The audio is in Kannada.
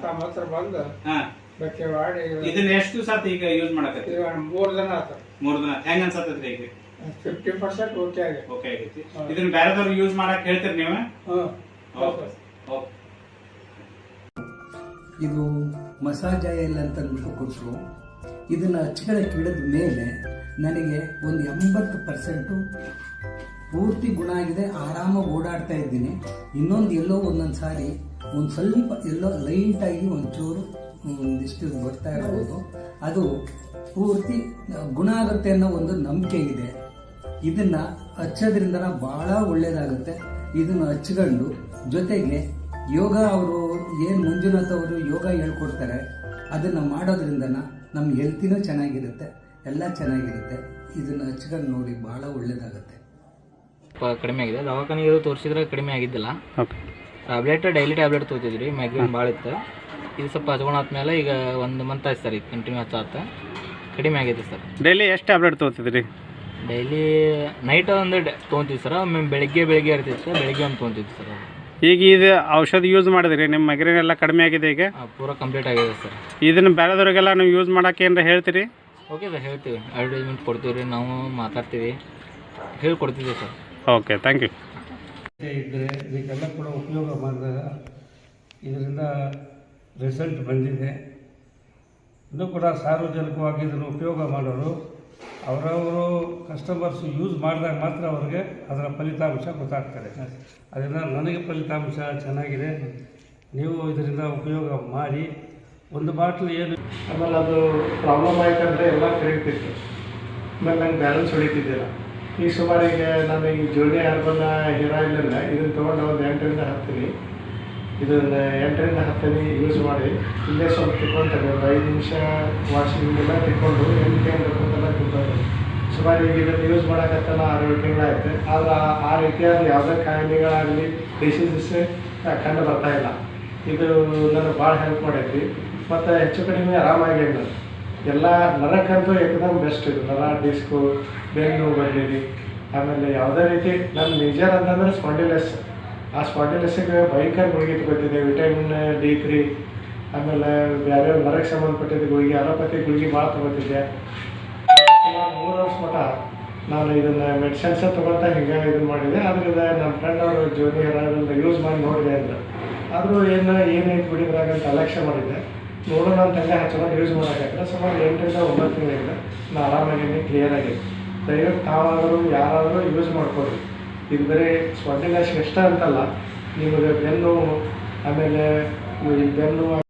ತಮ್ಮ ಹತ್ರ ಬಂದು ಹಾ ಬೆಕ್ಕೆ ಮಾಡಿ ಇದನ್ನ ಎಷ್ಟು ದಿವಸ ಆತ ಈಗ ಯೂಸ್ ಮಾಡಕತ್ತಿ? 3 ದಿನ ಆತ. 3 ದಿನ. ಹೆಂಗ ಅನ್ಸತ್ತೈತ್ರಿ ಈಗ? 50% ಓಕೆ ಆಗಿದೆ. ಓಕೆ ಆಗೈತಿ. ಇದನ್ನ ಬೇರೆದವ್ರು ಯೂಸ್ ಮಾಡಕ್ ಹೇಳ್ತೀರಿ ನೀವು? ಓಕೆ. ಇದು ಮಸಾಜ್ ಆಯಿಲ್ ಅಂತ ಅಂದ್ಬಿಟ್ಟು ಕೊಟ್ಟರು. ಇದನ್ನು ಹಚ್ಕೊಳ್ಳೋಕೆ ಹಿಡಿದ ಮೇಲೆ ನನಗೆ ಒಂದು 80% ಪೂರ್ತಿ ಗುಣ ಆಗಿದೆ. ಆರಾಮಾಗಿ ಓಡಾಡ್ತಾ ಇದ್ದೀನಿ. ಇನ್ನೊಂದು ಎಲ್ಲೋ ಒಂದೊಂದು ಸಾರಿ ಒಂದು ಸ್ವಲ್ಪ ಎಲ್ಲೋ ಲೈಟಾಗಿ ಒಂಚೂರು ಒಂದಿಷ್ಟು ಬರ್ತಾ ಇರ್ಬೋದು. ಅದು ಪೂರ್ತಿ ಗುಣ ಆಗುತ್ತೆ ಅನ್ನೋ ಒಂದು ನಂಬಿಕೆ ಇದೆ. ಇದನ್ನು ಹಚ್ಚೋದ್ರಿಂದ ಬಹಳ ಒಳ್ಳೆಯದಾಗುತ್ತೆ. ಇದನ್ನು ಹಚ್ಕೊಂಡು ಜೊತೆಗೆ ಯೋಗ ಅವರು ಏನು ಮಂಜುನಾಥ್ ಅವರು ಯೋಗ ಹೇಳ್ಕೊಡ್ತಾರೆ ಅದನ್ನು ಮಾಡೋದ್ರಿಂದ ನಮ್ಮ ಹೆಲ್ತಿನೂ ಚೆನ್ನಾಗಿರುತ್ತೆ, ಎಲ್ಲ ಚೆನ್ನಾಗಿರುತ್ತೆ. ಇದನ್ನು ಹಚ್ಕೊಂಡು ನೋಡಿ ಭಾಳ ಒಳ್ಳೆಯದಾಗುತ್ತೆ. ಕಡಿಮೆ ಆಗಿದೆ. ದವಾಖಾನೆಗೆ ತೋರಿಸಿದ್ರೆ ಕಡಿಮೆ ಆಗಿದ್ದಿಲ್ಲ. ಟ್ಯಾಬ್ಲೆಟ್ ಡೈಲಿ ಟ್ಯಾಬ್ಲೆಟ್ ತೊಗೊತಿದ್ರಿ. ಮೈಗ್ರೇನ್ ಭಾಳ ಇತ್ತು. ಇದು ಸ್ವಲ್ಪ ಹಚ್ಕೊಂಡಾದ್ಮೇಲೆ ಈಗ 1 ಮಂತ್ ಆಯ್ತು ಸರ್. ಈಗ ಕಂಟಿನ್ಯೂ ಹಚ್ಚಾತ ಕಡಿಮೆ ಆಗೈತೆ ಸರ್. ಡೈಲಿ ಎಷ್ಟು ಟ್ಯಾಬ್ಲೆಟ್ ತೊಗೊತಿದ್ರಿ? ಡೈಲಿ ನೈಟ್ ಒಂದು ತೊಗೊತೀವಿ ಸರ್. ಬೆಳಿಗ್ಗೆ ಇರ್ತಿತ್ತು ಸರ್. ಬೆಳಿಗ್ಗೆ ಒಂದು ತೊಗೊತೀವಿ ಸರ್. ಈಗ ಇದು ಔಷಧ ಯೂಸ್ ಮಾಡಿದ್ರಿ, ನಿಮ್ಮ ಮೈಗ್ರೇನ್ ಎಲ್ಲ ಕಡಿಮೆ ಆಗಿದೆ ಈಗ? ಪೂರ ಕಂಪ್ಲೀಟ್ ಆಗಿದೆ ಸರ್. ಇದನ್ನು ಬೇರೆದವ್ರಿಗೆಲ್ಲ ನೀವು ಯೂಸ್ ಮಾಡೋಕೆ ಏನಾರ ಹೇಳ್ತೀರಿ? ಓಕೆ ಸರ್, ಹೇಳ್ತೀವಿ. ಅಡ್ವರ್ಟೈಸ್ಮೆಂಟ್ ಕೊಡ್ತೀವಿ ರೀ, ನಾವು ಮಾತಾಡ್ತೀವಿ, ಹೇಳ್ಕೊಡ್ತೀವಿ ಸರ್. Okay, thank you. ಇದ್ದರೆ ಇದಕ್ಕೆಲ್ಲ ಕೂಡ ಉಪಯೋಗ ಮಾಡಿದಾಗ ಇದರಿಂದ ರಿಸಲ್ಟ್ ಬಂದಿದೆ. ಇನ್ನೂ ಕೂಡ ಸಾರ್ವಜನಿಕವಾಗಿ ಇದನ್ನು ಉಪಯೋಗ ಮಾಡೋರು ಅವರವರು ಕಸ್ಟಮರ್ಸ್ ಯೂಸ್ ಮಾಡಿದಾಗ ಮಾತ್ರ ಅವ್ರಿಗೆ ಅದರ ಫಲಿತಾಂಶ ಗೊತ್ತಾಗ್ತದೆ. ಅದರಿಂದ ನನಗೆ ಫಲಿತಾಂಶ ಚೆನ್ನಾಗಿದೆ. ನೀವು ಇದರಿಂದ ಉಪಯೋಗ ಮಾಡಿ. ಒಂದು ಬಾಟ್ಲು ಏನು ಆಮೇಲೆ ಅದು ಪ್ರಾಬ್ಲಮ್ ಆಯ್ತಂದರೆ ಎಲ್ಲ ಕರೀತಿತ್ತು. ಆಮೇಲೆ ನಂಗೆ ಬ್ಯಾಲೆನ್ಸ್ ಹೊಡಿತಿದ್ದಿಲ್ಲ. ಈ ಸುಮಾರಿಗೆ ನಾನು ಈ ಜೋಡಿ ಹರ್ಬಲ್ ಹೇರ್ ಆಯಿಲನ್ನ ಇದನ್ನು ತೊಗೊಂಡು ಒಂದು 8ರಿಂದ 10 ದಿನ ಇದನ್ನು 8ರಿಂದ 10 ದಿನ ಯೂಸ್ ಮಾಡಿ ಇಲ್ಲೇ ಸ್ವಲ್ಪ ತಿಕ್ಕೊಂತಾರೆ. ಒಂದು 5 ನಿಮಿಷ ವಾಷಿಂಗೆಲ್ಲ ತಿಕ್ಕೊಂಡು ಎಂಟೆಲ್ಲ ತಿಂತಾರೆ. ಸುಮಾರು ಈಗ ಇದನ್ನು ಯೂಸ್ ಮಾಡೋಕ್ಕಂತಲ್ಲ 6-7 ತಿಂಗಳಾಯ್ತು. ಆದರೆ ಆ ರೀತಿಯಾದ ಯಾವುದೇ ಕಾಯಿಲೆಗಳಾಗಲಿ ಡಿಸೀಸಸ್ ಕಂಡು ಬರ್ತಾಯಿಲ್ಲ. ಇದು ನನಗೆ ಭಾಳ ಹೆಲ್ಪ್ ಮಾಡೈತಿ. ಮತ್ತು ಹೆಚ್ಚು ಕಡಿಮೆ ಆರಾಮಾಗಿದೆ. ನಾನು ಎಲ್ಲ ನರಕ್ಕಂತೂ ಏಕದಮ್ ಬೆಸ್ಟ್. ಇದು ನರ, ಡಿಸ್ಕು, ಬೆನ್ನು ಬರಲಿ. ಆಮೇಲೆ ಯಾವುದೇ ರೀತಿ ನನ್ನ ಮೇಜರ್ ಅಂತಂದರೆ ಸ್ಪಾಂಡಿಲಸ್. ಆ ಸ್ಪಾಂಡಿಲಸ್ಸಿಗೆ ಭಯಂಕರ ಗುಳಿಗೆ ತಗೋತಿದ್ದೆ. ವಿಟಮಿನ್ D3 ಆಮೇಲೆ ಬೇರೆ ನರಕ್ಕೆ ಸಂಬಂಧಪಟ್ಟಿದ್ದ ಗುಳಿಗೆ, ಅಲೋಪತಿ ಗುಳಿಗೆ ಭಾಳ ತೊಗೋತಿದ್ದೆ. ಸುಮಾರು 3 ವರ್ಷ ಮಟ್ಟ ನಾನು ಇದನ್ನು ಮೆಡಿಸಿನ್ಸ ತೊಗೊಳ್ತಾ ಹಿಂಗೆ ಇದನ್ನು ಮಾಡಿದೆ. ಆದ್ದರಿಂದ ನಮ್ಮ ಫ್ರೆಂಡ್ ಅವರು ಜೋನಿ ಹೇರ್ ಯೂಸ್ ಮಾಡಿ ನೋಡಿದೆ ಅಂದ್ರೆ ಆದರೂ ಏನೈತೆ ಬಿಡಿದ್ರಾಗ ಅಂತ ಅಲಕ್ಷ್ಯ ಮಾಡಿದ್ದೆ. ನೋಡೋಣ ಅಂತ ಹಂಗೆ ಹಚ್ಕೊಂಡು ಯೂಸ್ ಮಾಡೋಕ್ಕಾಗ್ತದೆ. ಸುಮಾರು 8ರಿಂದ 9 ತಿಂಗಳಿಂದ ನಾನು ಆರಾಮಾಗಿ ಕ್ಲಿಯರ್ ಆಗಿದೆ. ದಯವಿಟ್ಟು ತಾವಾದರೂ ಯಾರಾದರೂ ಯೂಸ್ ಮಾಡ್ಕೊಳ್ಳಿ. ಇದು ಬರೀ ಸ್ಪಾಂಡಿಲೈಸ್ ಅಷ್ಟೇ ಅಂತಲ್ಲ, ನಿಮಗೆ ಬೆನ್ನು ಆಮೇಲೆ ಬೆನ್ನು